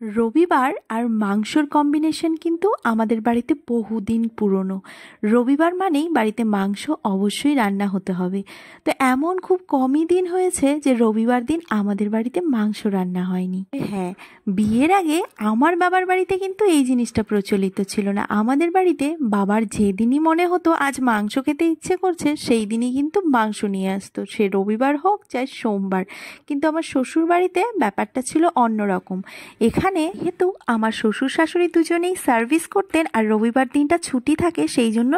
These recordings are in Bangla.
রবিবার আর মাংসর কম্বিনেশন কিন্তু আমাদের বাড়িতে বহুদিন পুরনো। রবিবার মানেই বাড়িতে মাংস অবশ্যই রান্না হতে হবে। তো এমন খুব কমই দিন হয়েছে যে রবিবার দিন আমাদের বাড়িতে মাংস রান্না হয়নি। হ্যাঁ, বিয়ের আগে আমার বাবার বাড়িতে কিন্তু এই জিনিসটা প্রচলিত ছিল না। আমাদের বাড়িতে বাবার যেদিনই মনে হতো আজ মাংস খেতে ইচ্ছে করছে সেই দিনই কিন্তু মাংস নিয়ে আসতো, সে রবিবার হোক চাই সোমবার। কিন্তু আমার শ্বশুর বাড়িতে ব্যাপারটা ছিল অন্যরকম। এখানে যেহেতু আমার শ্বশুর শাশুড়ি দুজনেই সার্ভিস করতেন আর রবিবার দিনটা ছুটি থাকে, সেই জন্য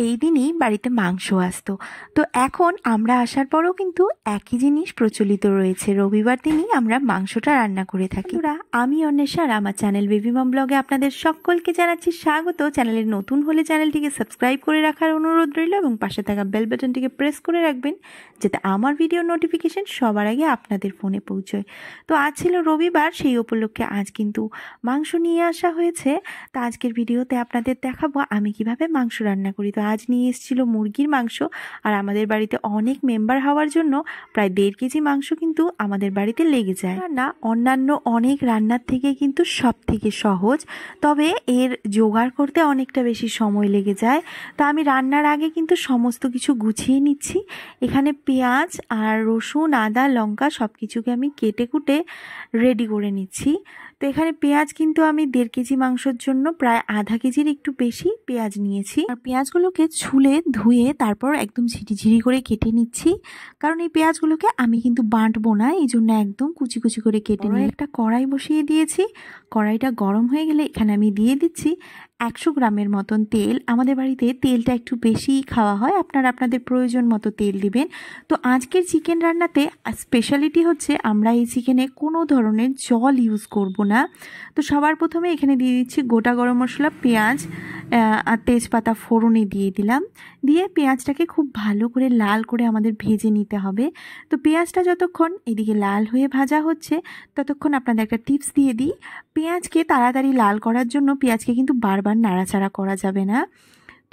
এই দিনই বাড়িতে মাংস আসতো। তো এখন আমরা আসার পরও কিন্তু একই জিনিস প্রচলিত রয়েছে, রবিবার দিনই আমরা মাংসটা রান্না করে থাকি। আমি অন্বেষা আর আমার চ্যানেল বেবি মম ব্লগে আপনাদের সকলকে জানাচ্ছি স্বাগত। চ্যানেলের নতুন হলে চ্যানেলটিকে সাবস্ক্রাইব করে রাখার অনুরোধ রইল এবং পাশে থাকা বেল বাটনটিকে প্রেস করে রাখবেন যাতে আমার ভিডিও নোটিফিকেশন সবার আগে আপনাদের ফোনে পৌঁছয়। তো আজ ছিল রবিবার, সেই উপলক্ষে আজ কিন্তু মাংস নিয়ে আসা হয়েছে। তো আজকের ভিডিওতে আপনাদের দেখাবো আমি কিভাবে মাংস রান্না করি। তো আজ নিয়ে এসেছিল মুরগির মাংস, আর আমাদের বাড়িতে অনেক মেম্বার হওয়ার জন্য প্রায় 1.5 কেজি মাংস কিন্তু আমাদের বাড়িতে লেগে যায়। রান্না অন্যান্য অনেক রান্নার থেকে কিন্তু সব থেকে সহজ, তবে এর জোগাড় করতে অনেকটা বেশি সময় লেগে যায়। তো আমি রান্নার আগে কিন্তু সমস্ত কিছু গুছিয়ে নিচ্ছি। এখানে পেঁয়াজ আর রসুন, আদা, লঙ্কা সব কিছুকে আমি কেটে কুটে রেডি করে নিচ্ছি। তো এখানে পেঁয়াজ কিন্তু আমি 1.5 কেজি মাংসের জন্য প্রায় আধা কেজির একটু বেশি পেঁয়াজ নিয়েছি। আর পেঁয়াজগুলোকে ছুলে ধুয়ে তারপর একদম ঝিরিঝিরি করে কেটে নিচ্ছি, কারণ এই পেঁয়াজগুলোকে আমি কিন্তু বাটবো না, এই জন্য একদম কুচি কুচি করে কেটে নিয়ে একটা কড়াই বসিয়ে দিয়েছি। কড়াইটা গরম হয়ে গেলে এখানে আমি দিয়ে দিচ্ছি 100 গ্রামের মতন তেল। আমাদের বাড়িতে তেলটা একটু বেশি খাওয়া হয়, আপনারা আপনাদের প্রয়োজন মতো তেল দিবেন। তো আজকের চিকেন রান্নাতে স্পেশালিটি হচ্ছে আমরা এই চিকেনে কোনো ধরনের জল ইউজ করব না। তো সবার প্রথমে এখানে দিয়ে দিচ্ছি গোটা গরম মশলা, পেঁয়াজ আর তেজপাতা ফোড়নে দিয়ে দিলাম। দিয়ে পেঁয়াজটাকে খুব ভালো করে লাল করে আমাদের ভেজে নিতে হবে। তো পেঁয়াজটা যতক্ষণ এদিকে লাল হয়ে ভাজা হচ্ছে ততক্ষণ আপনাদের একটা টিপস দিয়ে দিই। পেঁয়াজকে তাড়াতাড়ি লাল করার জন্য পেঁয়াজকে কিন্তু বারবার নাড়াচাড়া করা যাবে না।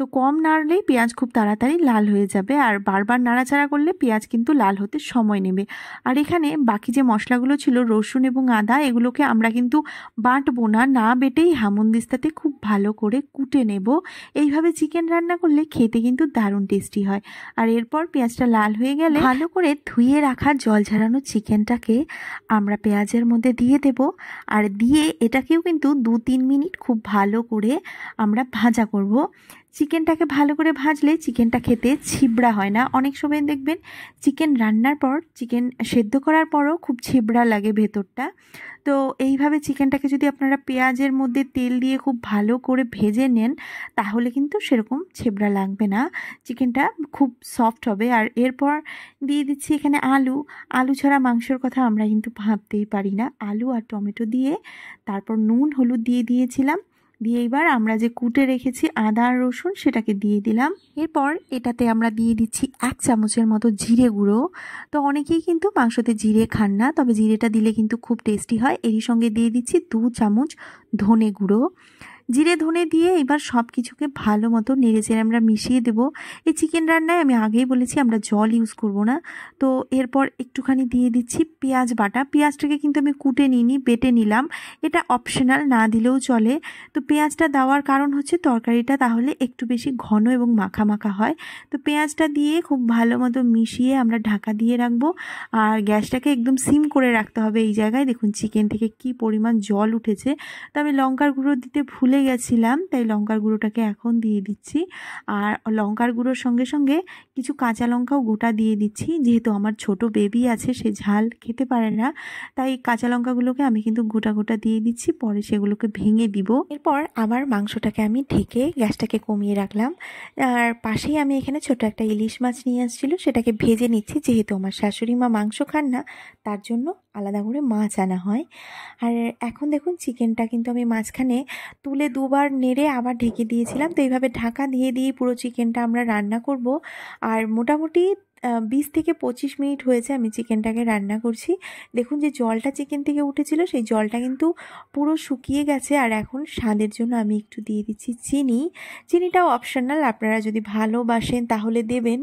তো কম নাড়লেই পেঁয়াজ খুব তাড়াতাড়ি লাল হয়ে যাবে, আর বারবার নাড়াচাড়া করলে পেঁয়াজ কিন্তু লাল হতে সময় নেবে। আর এখানে বাকি যে মশলাগুলো ছিল রসুন এবং আদা, এগুলোকে আমরা কিন্তু বাটবো না, না বেটেই হামুনদিস্তাতে খুব ভালো করে কুটে নেব। এইভাবে চিকেন রান্না করলে খেতে কিন্তু দারুণ টেস্টি হয়। আর এরপর পেঁয়াজটা লাল হয়ে গেলে ভালো করে ধুয়ে রাখা জল ঝরানো চিকেনটাকে আমরা পেঁয়াজের মধ্যে দিয়ে দেব। আর দিয়ে এটাকেও কিন্তু 2-3 মিনিট খুব ভালো করে আমরা ভাজা করব। চিকেনটাকে ভালো করে ভাজলে চিকেনটা খেতে ছিবড়া হয় না। অনেক সময় দেখবেন চিকেন রান্নার পর, চিকেন সেদ্ধ করার পরও খুব ছিবড়া লাগে ভেতরটা। তো এইভাবে চিকেনটাকে যদি আপনারা পেঁয়াজের মধ্যে তেল দিয়ে খুব ভালো করে ভেজে নেন তাহলে কিন্তু সেরকম ছিবড়া লাগবে না, চিকেনটা খুব সফট হবে। আর এরপর দিয়ে দিচ্ছি এখানে আলু ছাড়া মাংসের কথা আমরা কিন্তু ভাবতেই পারি না। আলু আর টমেটো দিয়ে তারপর নুন হলুদ দিয়ে দিয়েছিলাম। দিয়ে এবার আমরা যে কুটে রেখেছি আদা আর রসুন সেটাকে দিয়ে দিলাম। এরপর এটাতে আমরা দিয়ে দিচ্ছি 1 চামচের মতো জিরে গুঁড়ো। তো অনেকেই কিন্তু মাংসতে জিরে খান না, তবে জিরেটা দিলে কিন্তু খুব টেস্টি হয়। এরই সঙ্গে দিয়ে দিচ্ছি 2 চামচ ধনে গুঁড়ো। জিরে ধনে দিয়ে এবার সব কিছুকে ভালো মতো নেড়েচেড়ে আমরা মিশিয়ে দেব। এই চিকেন রান্নায় আমি আগেই বলেছি আমরা জল ইউজ করব না। তো এরপর একটুখানি দিয়ে দিচ্ছি পেঁয়াজ বাটা। পেঁয়াজটাকে কিন্তু আমি কুটে নিইনি, বেটে নিলাম, এটা অপশনাল, না দিলেও চলে। তো পেঁয়াজটা দেওয়ার কারণ হচ্ছে তরকারিটা তাহলে একটু বেশি ঘন এবং মাখা মাখা হয়। তো পেঁয়াজটা দিয়ে খুব ভালো মতো মিশিয়ে আমরা ঢাকা দিয়ে রাখবো। আর গ্যাসটাকে একদম সিম করে রাখতে হবে। এই জায়গায় দেখুন চিকেন থেকে কি পরিমাণ জল উঠেছে। তো আমি লঙ্কার গুঁড়ো দিতে ভুলে গেছিলাম, তাই লঙ্কার গুঁড়োটাকে এখন দিয়ে দিচ্ছি। আর লঙ্কার গুঁড়োর সঙ্গে সঙ্গে কিছু কাঁচা লঙ্কাও গোটা দিয়ে দিচ্ছি, যেহেতু আমার ছোট বেবি আছে, সে ঝাল খেতে পারে না, তাই কাঁচা লঙ্কাগুলোকে আমি কিন্তু গোটা গোটা দিয়ে দিচ্ছি, পরে সেগুলোকে ভেঙে দিব। এরপর আবার মাংসটাকে আমি ঢেকে গ্যাসটাকে কমিয়ে রাখলাম। আর পাশেই আমি এখানে ছোট একটা ইলিশ মাছ নিয়ে আসছিল, সেটাকে ভেজে নিচ্ছি। যেহেতু আমার শাশুড়ি মা মাংস খান না তার জন্য আলাদা করে মাছ আনা হয়। আর এখন দেখুন চিকেনটা কিন্তু আমি মাঝখানে তুলে 2বার নেড়ে আবার ঢেকে দিয়েছিলাম। তো এইভাবে ঢাকা দিয়ে দিয়ে পুরো চিকেনটা আমরা রান্না করব। আর মোটামুটি 20 থেকে 25 মিনিট হয়েছে আমি চিকেনটাকে রান্না করছি। দেখুন যে জলটা চিকেন থেকে উঠেছিল সেই জলটা কিন্তু পুরো শুকিয়ে গেছে। আর এখন স্বাদের জন্য আমি একটু দিয়ে দিচ্ছি চিনি। চিনিটাও অপশনাল, আপনারা যদি ভালোবাসেন তাহলে দেবেন,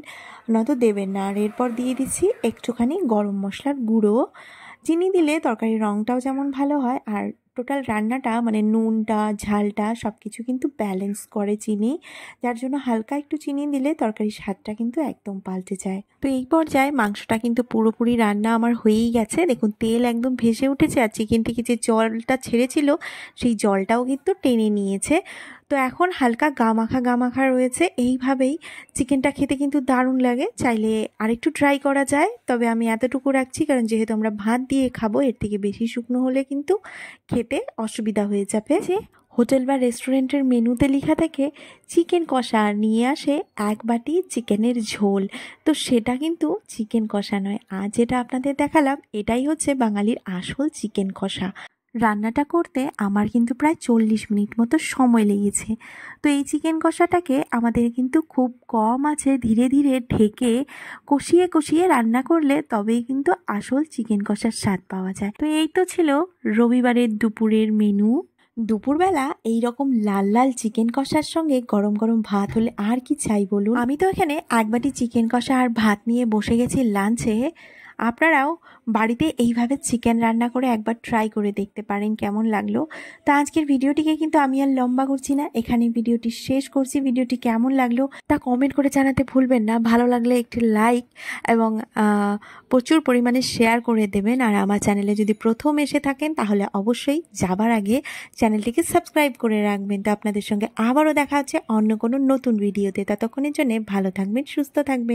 নয়তো দেবেন না। আর এরপর দিয়ে দিচ্ছি একটুখানি গরম মশলার গুঁড়ো। চিনি দিলে তরকারির রঙটাও যেমন ভালো হয় আর টোটাল রান্নাটা মানে নুনটা ঝালটা সব কিছু কিন্তু ব্যালেন্স করে চিনি, যার জন্য হালকা একটু চিনি দিলে তরকারির স্বাদটা কিন্তু একদম পাল্টে যায়। তো এই পর্যায়ে মাংসটা কিন্তু পুরোপুরি রান্না আমার হয়েই গেছে। দেখুন তেল একদম ভেসে উঠেছে, আর চিকেন থেকে যে জলটা ছেড়েছিল সেই জলটাও কিন্তু টেনে নিয়েছে। তো এখন হালকা গামাখা রয়েছে। এইভাবেই চিকেনটা খেতে কিন্তু দারুণ লাগে। চাইলে আরেকটু ট্রাই করা যায়, তবে আমি এতটুকু রাখছি কারণ যেহেতু আমরা ভাত দিয়ে খাবো, এর থেকে বেশি শুকনো হলে কিন্তু খেতে অসুবিধা হয়ে যাবে। যে হোটেল বা রেস্টুরেন্টের মেনুতে লেখা থাকে চিকেন কষা, নিয়ে আসে 1 বাটি চিকেনের ঝোল, তো সেটা কিন্তু চিকেন কষা নয়। আজ যেটা আপনাদের দেখালাম এটাই হচ্ছে বাঙালির আসল চিকেন কষা। রান্নাটা করতে আমার কিন্তু প্রায় 40 মিনিট মতো সময় লেগেছে। তো এই চিকেন কষাটাকে আমাদের কিন্তু খুব কম আছে ধীরে ধীরে ঢেকে কষিয়ে রান্না করলে তবেই কিন্তু আসল চিকেন কষার স্বাদ পাওয়া যায়। তো এই তো ছিল রবিবারের দুপুরের মেনু। দুপুরবেলা এই রকম লাল লাল চিকেন কষার সঙ্গে গরম গরম ভাত হলে আর কি চাই বলুন। আমি তো এখানে 1 বাটি চিকেন কষা আর ভাত নিয়ে বসে গেছি লাঞ্চে। আপনারাও বাড়িতে এইভাবে চিকেন রান্না করে একবার ট্রাই করে দেখতে পারেন কেমন লাগলো। তো আজকের ভিডিওটিকে কিন্তু আমি আর লম্বা করছি না, এখানে ভিডিওটি শেষ করছি। ভিডিওটি কেমন লাগলো তা কমেন্ট করে জানাতে ভুলবেন না। ভালো লাগলে একটি লাইক এবং প্রচুর পরিমাণে শেয়ার করে দেবেন। আর আমার চ্যানেলে যদি প্রথম এসে থাকেন তাহলে অবশ্যই যাবার আগে চ্যানেলটিকে সাবস্ক্রাইব করে রাখবেন। তো আপনাদের সঙ্গে আবারও দেখা হচ্ছে অন্য কোনো নতুন ভিডিওতে। ততক্ষণের জন্য ভালো থাকবেন, সুস্থ থাকবেন।